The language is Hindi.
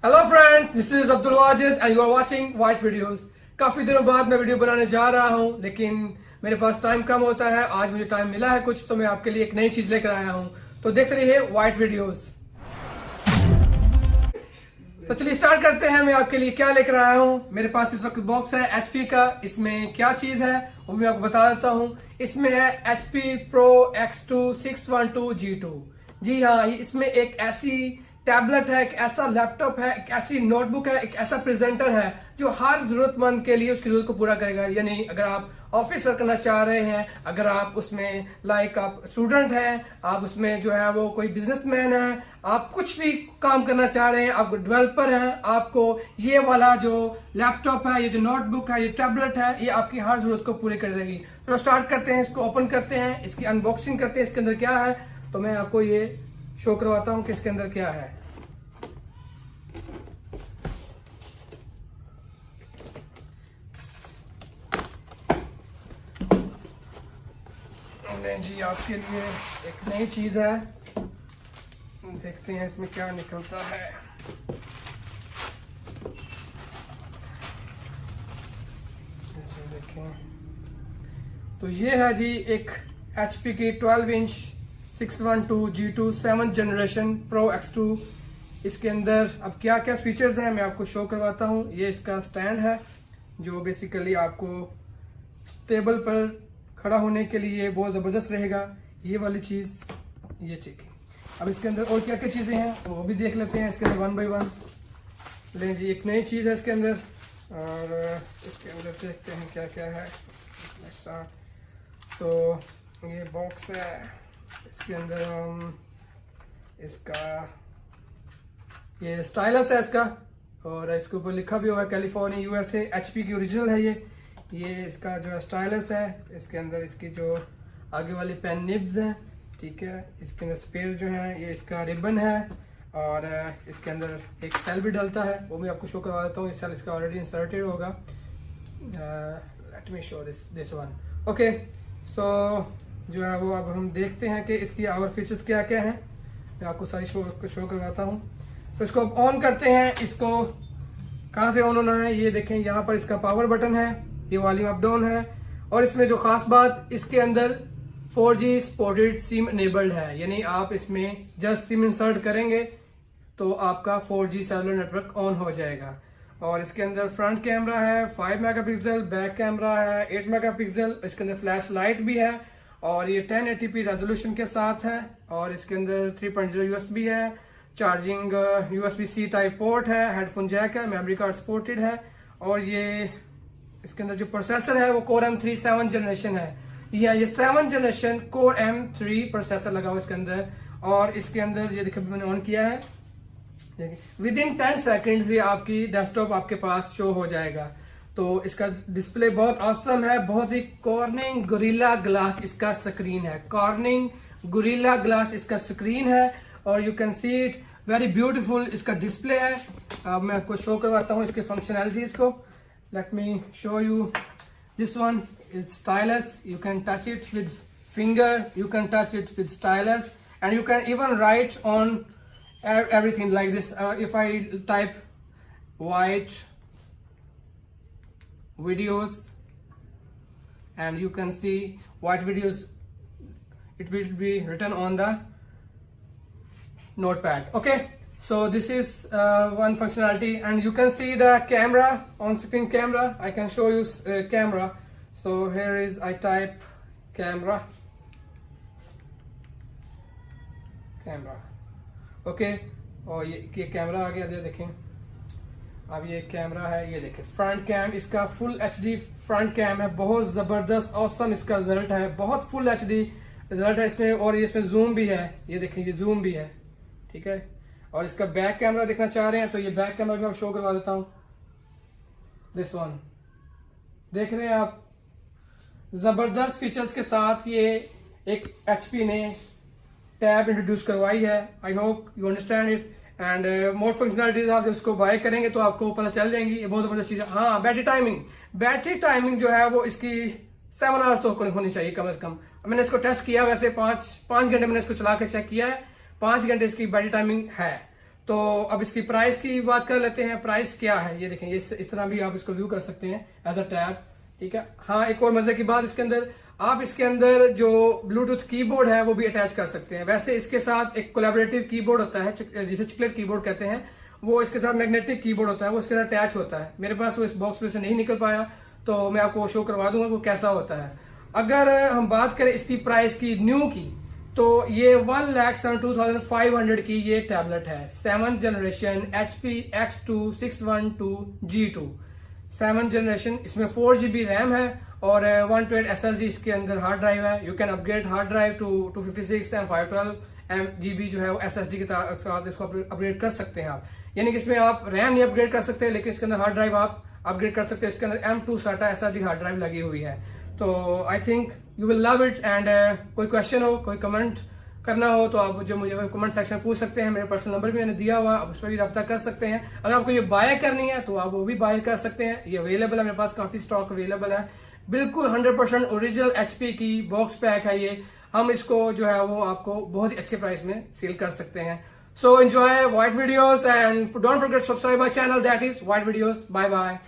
Hello friends, this is Abdul Wajid and you are watching white videos. काफी दिनों बाद मैं वीडियो बनाने जा रहा हूं, लेकिन मेरे पास टाइम कम होता है। आज मुझे टाइम मिला है कुछ, तो मैं आपके लिए एक नई चीज लेकर आया हूं। तो देखते रहिए वाइट वीडियोस। तो चलिए स्टार्ट करते हैं। मैं आपके लिए क्या लेकर आया हूं। मेरे पास इस वक्त बॉक्स है एचपी का। इसमें क्या चीज है वो मैं आपको बता देता हूं। इसमें है एचपी प्रो X2 612 G2। जी हाँ, इसमें एक ऐसी टैबलेट है, एक ऐसा लैपटॉप है, एक ऐसी नोटबुक है, एक ऐसा प्रेजेंटर है जो हर जरूरतमंद के लिए उसकी जरूरत को पूरा करेगा। यानी अगर आप ऑफिस वर्क करना चाह रहे हैं, अगर आप उसमें आप स्टूडेंट हैं, आप उसमें जो है वो कोई बिजनेसमैन है, आप कुछ भी काम करना चाह रहे हैं, आप डेवलपर हैं, आपको ये वाला जो लैपटॉप है, ये जो नोटबुक है, ये टैबलेट है, ये आपकी हर जरूरत को पूरी कर देगी। तो स्टार्ट करते हैं, इसको ओपन करते हैं, इसकी अनबॉक्सिंग करते हैं। इसके अंदर क्या है तो मैं आपको ये शो करवाता हूं कि इसके अंदर क्या है। जी आपके लिए एक नई चीज है, देखते हैं इसमें क्या निकलता है। देखें तो ये है जी एक HP की 12 inch 612 G2 7th generation pro X2। इसके अंदर अब क्या क्या फीचर्स हैं मैं आपको शो करवाता हूँ। ये इसका स्टैंड है जो बेसिकली आपको टेबल पर खड़ा होने के लिए बहुत ज़बरदस्त रहेगा। ये वाली चीज़ ये ठीक है। अब इसके अंदर और क्या क्या चीज़ें हैं वो भी देख लेते हैं इसके अंदर वन बाय वन। लें जी, एक नई चीज़ है इसके अंदर, और इसके अंदर देखते हैं क्या क्या है। तो ये बॉक्स है, इसके अंदर हम इसका ये स्टाइलस है इसका, और इसके ऊपर लिखा भी हुआ है कैलिफोर्निया USA। HP की ओरिजिनल है ये इसका जो स्टाइलस है। इसके अंदर इसकी जो आगे वाली पेन निब्स हैं, ठीक है। इसके अंदर स्पेयर जो है, ये इसका रिबन है, और इसके अंदर एक सेल भी डलता है, वो मैं आपको शो करवा देता हूँ। इस सेल इसका ऑलरेडी इंसर्टेड होगा। Let me show this one. Okay, so जो है वो अब हम देखते हैं कि इसकी और फीचर्स क्या क्या हैं। मैं आपको सारी शो करवाता हूँ। तो इसको अब ऑन करते हैं। इसको कहाँ से ऑन होना है ये देखें, यहाँ पर इसका पावर बटन है, ये वॉल्यूम अप डाउन है, और इसमें जो खास बात, इसके अंदर 4G सपोर्टेड सिम इनेबल्ड है। यानी आप इसमें जस्ट सिम इंसर्ट करेंगे तो आपका 4G सेलुलर नेटवर्क ऑन हो जाएगा। और इसके अंदर फ्रंट कैमरा है 5 मेगापिक्सल, बैक कैमरा है 8 मेगापिक्सल, इसके अंदर फ्लैश लाइट भी है, और ये 1080p रेजोल्यूशन के साथ है। और इसके अंदर 3.0 USB है, चार्जिंग USB-C टाइप पोर्ट है, हेडफोन जैक है, मेमोरी कार्ड सपोर्टेड है। और ये इसके अंदर जो प्रोसेसर है वो Core M3 7th जनरेशन है। ये 7th generation Core M3 processor लगा हुआ इसके अंदर। और इसके अंदर ये देखिए मैंने ऑन किया है, विद इन 10 सेकेंड्स ये आपकी डेस्कटॉप आपके पास शो हो जाएगा। तो इसका डिस्प्ले बहुत ऑसम है, बहुत ही कॉर्निंग गोरिल्ला ग्लास इसका स्क्रीन है। कॉर्निंग गोरिल्ला ग्लास इसका स्क्रीन है, और you can see it very beautiful इसका डिस्प्ले है। अब मैं आपको शो करवाता हूँ इसके फंक्शनैलिटीज को। Late me show you this one is stylus. You can touch it with finger, you can touch it with stylus, and you can even write on everything like this. If I type white videos, and you can see white videos, it will be written on the notepad. Okay, so this is one functionality, and you can see the camera, on screen camera. I can show you camera. So here is, I type camera, okay, और ये कैमरा आ गया, देखें। अब ये कैमरा है, ये देखें फ्रंट कैम, इसका फुल HD फ्रंट कैम है, बहुत जबरदस्त ऑसम इसका रिजल्ट है, बहुत फुल HD रिजल्ट है इसमें। और ये इसमें जूम भी है, ये देखें ये जूम भी है, ठीक है। और इसका बैक कैमरा देखना चाह रहे हैं तो ये बैक कैमरा भी मैं शो करवा देता हूँ। दिस वन देख रहे हैं आप, जबरदस्त फीचर्स के साथ ये एक HP ने टैब इंट्रोड्यूस करवाई है। I hope you understand it, and more functionalities आप जब इसको बाय करेंगे तो आपको पता चल जाएंगी। ये बहुत जबरदस्त चीज है। हाँ, बैटरी टाइमिंग जो है वो इसकी 7 आवर्स तो होनी चाहिए कम से कम। मैंने इसको टेस्ट किया, वैसे 5 घंटे मैंने इसको चला के चेक किया है, 5 घंटे इसकी बैटरी टाइमिंग है। तो अब इसकी प्राइस की बात कर लेते हैं। प्राइस क्या है ये देखें, ये इस तरह भी आप इसको व्यू कर सकते हैं एज अ टैब, ठीक है। हाँ, एक और मजे की बात, इसके अंदर आप इसके अंदर जो ब्लूटूथ कीबोर्ड है वो भी अटैच कर सकते हैं। वैसे इसके साथ एक कोलैबोरेटिव कीबोर्ड होता है जिसे चिकलेट कीबोर्ड कहते हैं, वो इसके साथ मैग्नेटिक कीबोर्ड होता है, वो इसके साथ अटैच होता है। मेरे पास वो इस बॉक्स में से नहीं निकल पाया, तो मैं आपको शो करवा दूंगा वो कैसा होता है। अगर हम बात करें इसकी प्राइस की न्यू की, तो ये 1,72,500 की ये टैबलेट है। 7th generation HP X2 612G2 7th generation. इसमें 4GB रैम है और 128 SSD इसके अंदर हार्ड ड्राइव है। You can upgrade hard drive to 256 and 512 GB जो है वो SSD के साथ इसको अपग्रेड कर सकते हैं आप। यानी कि इसमें आप रैम नहीं अपग्रेड कर सकते, लेकिन इसके अंदर हार्ड ड्राइव आप अपग्रेड कर सकते हैं। इसके अंदर M2 SATA SSD hard drive लगी हुई है। तो I think you will love it. And कोई क्वेश्चन हो, कोई कमेंट करना हो तो आप जो मुझे कमेंट सेक्शन में पूछ सकते हैं। मेरा पर्सनल नंबर भी मैंने दिया हुआ, आप उस पर भी रब्ता कर सकते हैं। अगर आपको ये बाय करनी है तो आप वो भी बाय कर सकते हैं, ये अवेलेबल है, मेरे पास काफी स्टॉक अवेलेबल है। बिल्कुल 100% ओरिजिनल HP की बॉक्स पैक है ये। हम इसको जो है वो आपको बहुत ही अच्छे प्राइस में सेल कर सकते हैं। So enjoy white videos and don't forget subscribe my channel, that is white videos. Bye bye.